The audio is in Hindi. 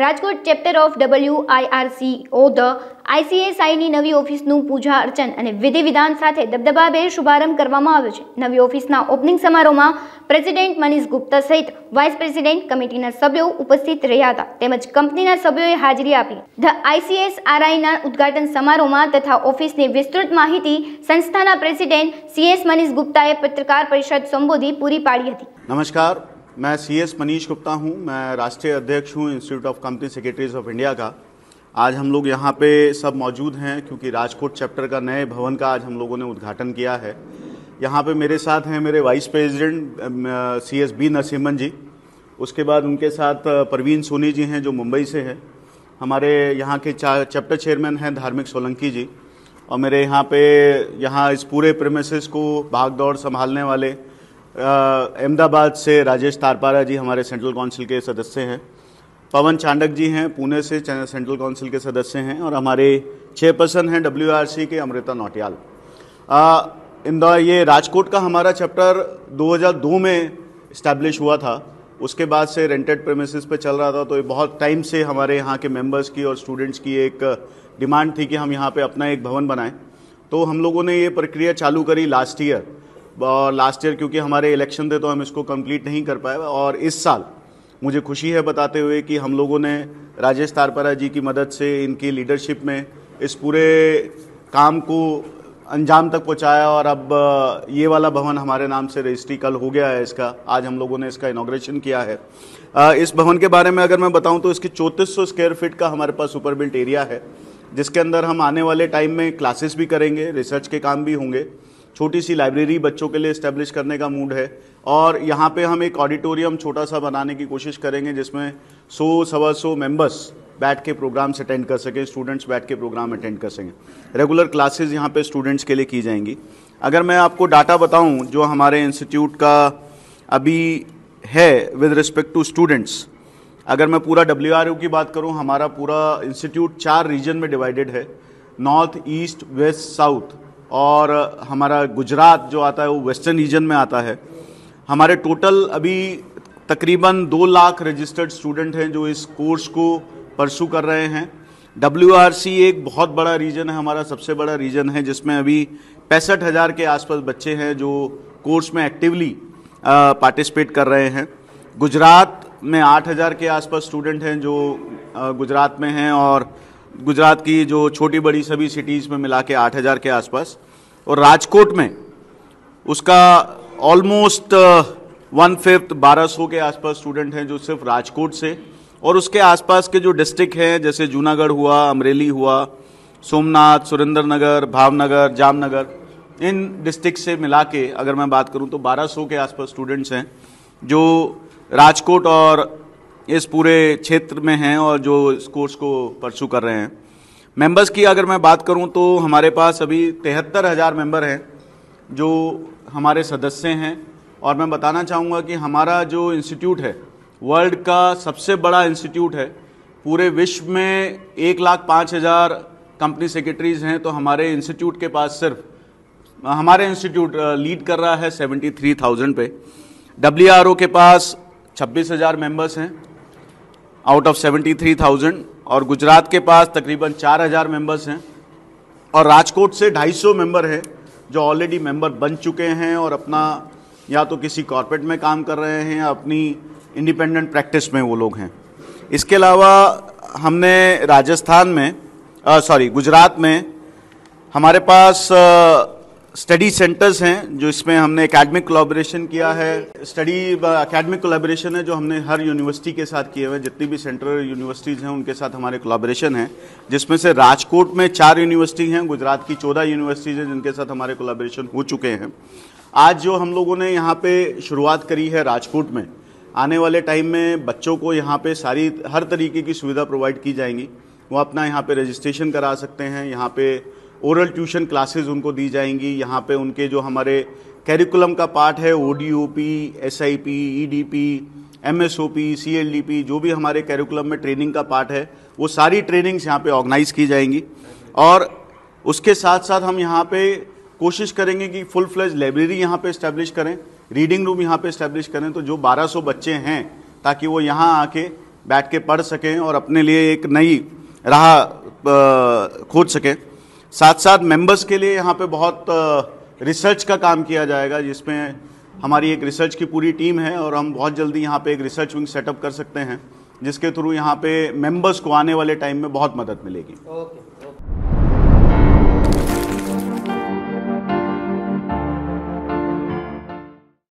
Rajkot chapter of WIRCO the ICSIની નવી ઓફિસનું પૂજા અર્ચન અને વિધિ વિધાન સાથે દબદબાભેર શુભારંભ કરવામાં આવ્યો છે। નવી ઓફિસના ઓપનિંગ સમારોહમાં પ્રેસિડેન્ટ મનીષ ગુપ્તા સહિત વાઇસ પ્રેસિડેન્ટ કમિટીના સભ્યો ઉપસ્થિત રહ્યા હતા તેમજ કંપનીના સભ્યોએ હાજરી આપી। ધ ICSRIના ઉદ્ઘાટન સમારોહમાં તથા ઓફિસની વિસ્તૃત માહિતી સંસ્થાના પ્રેસિડેન્ટ CS મનીષ ગુપ્તાએ પત્રકાર પરિષદ સંબોધી પૂરી પાડી હતી। नमस्कार, मैं CS मनीष गुप्ता हूं। मैं राष्ट्रीय अध्यक्ष हूं institute of company secretaries of India का। आज हम लोग यहां पे सब मौजूद हैं क्योंकि राजकोट चैप्टर का नए भवन का आज हम लोगों ने उद्घाटन किया है। यहां पे मेरे साथ हैं मेरे vice president CS B Narasimhan ji, उसके बाद उनके साथ परवीन सोनी जी हैं जो मुंबई से हैं, हमारे यहाँ के चैप्टर चेयरमैन हैं धार्मिक सोलंकी जी, और मेरे यहाँ इस पूरे प्रेमिसेस को भाग दौड़ संभालने वाले अहमदाबाद से राजेश तारपारा जी हमारे सेंट्रल काउंसिल के सदस्य हैं, पवन चांडक जी हैं पुणे से सेंट्रल काउंसिल के सदस्य हैं, और हमारे चेयरपर्सन हैं WRC के अमृता नौटियाल। ये राजकोट का हमारा चैप्टर 2002 में इस्टेब्लिश हुआ था। उसके बाद से रेंटेड प्रेमिसेस पे चल रहा था, तो ये बहुत टाइम से हमारे यहाँ के मेंबर्स की और स्टूडेंट्स की एक डिमांड थी कि हम यहाँ पे अपना एक भवन बनाएं। तो हम लोगों ने ये प्रक्रिया चालू करी लास्ट ईयर, और लास्ट ईयर क्योंकि हमारे इलेक्शन थे तो हम इसको कंप्लीट नहीं कर पाए, और इस साल मुझे खुशी है बताते हुए कि हम लोगों ने राजेश तारपारा जी की मदद से इनकी लीडरशिप में इस पूरे काम को अंजाम तक पहुंचाया, और अब ये वाला भवन हमारे नाम से रजिस्ट्री कल हो गया है इसका। आज हम लोगों ने इसका इनॉग्रेशन किया है। इस भवन के बारे में अगर मैं बताऊं तो इसकी 3400 स्क्वायर फीट का हमारे पास सुपर बिल्ट एरिया है, जिसके अंदर हम आने वाले टाइम में क्लासेस भी करेंगे, रिसर्च के काम भी होंगे, छोटी सी लाइब्रेरी बच्चों के लिए इस्टेब्लिश करने का मूड है, और यहाँ पे हम एक ऑडिटोरियम छोटा सा बनाने की कोशिश करेंगे जिसमें 100-125 मेंबर्स बैठ के प्रोग्राम्स अटेंड कर सकें, स्टूडेंट्स बैठ के प्रोग्राम अटेंड कर सकें। रेगुलर क्लासेस यहाँ पे स्टूडेंट्स के लिए की जाएंगी। अगर मैं आपको डाटा बताऊँ जो हमारे इंस्टीट्यूट का अभी है विद रिस्पेक्ट टू स्टूडेंट्स, अगर मैं पूरा WRO की बात करूँ, हमारा पूरा इंस्टीट्यूट 4 रीजन में डिवाइडेड है, नॉर्थ, ईस्ट, वेस्ट, साउथ, और हमारा गुजरात जो आता है वो वेस्टर्न रीजन में आता है। हमारे टोटल अभी तकरीबन 2 लाख रजिस्टर्ड स्टूडेंट हैं जो इस कोर्स को परसू कर रहे हैं। WRC एक बहुत बड़ा रीजन है, हमारा सबसे बड़ा रीजन है, जिसमें अभी 65,000 के आसपास बच्चे हैं जो कोर्स में एक्टिवली पार्टिसिपेट कर रहे हैं। गुजरात में 8,000 के आसपास स्टूडेंट हैं जो गुजरात में हैं, और गुजरात की जो छोटी बड़ी सभी सिटीज़ में मिला के 8,000 के आसपास, और राजकोट में उसका ऑलमोस्ट 1/5 1200 के आसपास स्टूडेंट हैं जो सिर्फ राजकोट से, और उसके आसपास के जो डिस्ट्रिक्ट हैं जैसे जूनागढ़ हुआ, अमरेली हुआ, सोमनाथ, सुरेंद्रनगर, भावनगर, जामनगर, इन डिस्ट्रिक्ट से मिला के अगर मैं बात करूं तो 1200 के आसपास स्टूडेंट्स हैं जो राजकोट और इस पूरे क्षेत्र में हैं और जो इस कोर्स को परसू कर रहे हैं। मेंबर्स की अगर मैं बात करूं तो हमारे पास अभी 73,000 मेंबर हैं जो हमारे सदस्य हैं, और मैं बताना चाहूँगा कि हमारा जो इंस्टीट्यूट है वर्ल्ड का सबसे बड़ा इंस्टीट्यूट है। पूरे विश्व में 1,05,000 कंपनी सेक्रेटरीज हैं, तो हमारे इंस्टीट्यूट के पास सिर्फ हमारे इंस्टीट्यूट लीड कर रहा है 73,000 पे। WRO के पास 26,000 मेंबर्स हैं आउट ऑफ 73,000, और गुजरात के पास तकरीबन 4,000 मेंबर्स हैं, और राजकोट से 250 मेंबर हैं जो ऑलरेडी मेंबर बन चुके हैं और अपना या तो किसी कॉर्पोरेट में काम कर रहे हैं या अपनी इंडिपेंडेंट प्रैक्टिस में वो लोग हैं। इसके अलावा हमने गुजरात में हमारे पास स्टडी सेंटर्स हैं जो इसमें हमने एकेडमिक कोलैबोरेशन किया है। एकेडमिक कोलैबोरेशन है जो हमने हर यूनिवर्सिटी के साथ किए हुए, जितनी भी सेंट्रल यूनिवर्सिटीज़ हैं उनके साथ हमारे कोलैबोरेशन है, जिसमें से राजकोट में 4 यूनिवर्सिटी हैं, गुजरात की 14 यूनिवर्सिटीज़ हैं जिनके साथ हमारे कोलैबोरेशन हो चुके हैं। आज जो हम लोगों ने यहाँ पे शुरुआत करी है राजकोट में, आने वाले टाइम में बच्चों को यहाँ पे हर तरीके की सुविधा प्रोवाइड की जाएंगी। वो अपना यहाँ पे रजिस्ट्रेशन करा सकते हैं, यहाँ पे ओरल ट्यूशन क्लासेस उनको दी जाएंगी, यहाँ पे उनके जो हमारे कैरिकुलम का पार्ट है ODOP, SIP, EDP, MSOP, CLDP, जो भी हमारे कैरिकुलम में ट्रेनिंग का पार्ट है वो सारी ट्रेनिंग्स यहाँ पे ऑर्गेनाइज की जाएंगी। और उसके साथ साथ हम यहाँ पे कोशिश करेंगे कि फुल फ्लेज लाइब्रेरी यहाँ पे इस्टेब्लिश करें, रीडिंग रूम यहाँ पे इस्टेब्लिश करें, तो जो 1200 बच्चे हैं ताकि वो यहाँ आके बैठ के पढ़ सकें और अपने लिए एक नई राह खोज सकें। साथ साथ मेंबर्स के लिए यहाँ पे बहुत रिसर्च का काम किया जाएगा, जिसमें हमारी एक रिसर्च की पूरी टीम है और हम बहुत जल्दी यहाँ पे एक रिसर्च विंग सेटअप कर सकते हैं, जिसके थ्रू यहाँ पे मेंबर्स को आने वाले टाइम में बहुत मदद मिलेगी। ओके।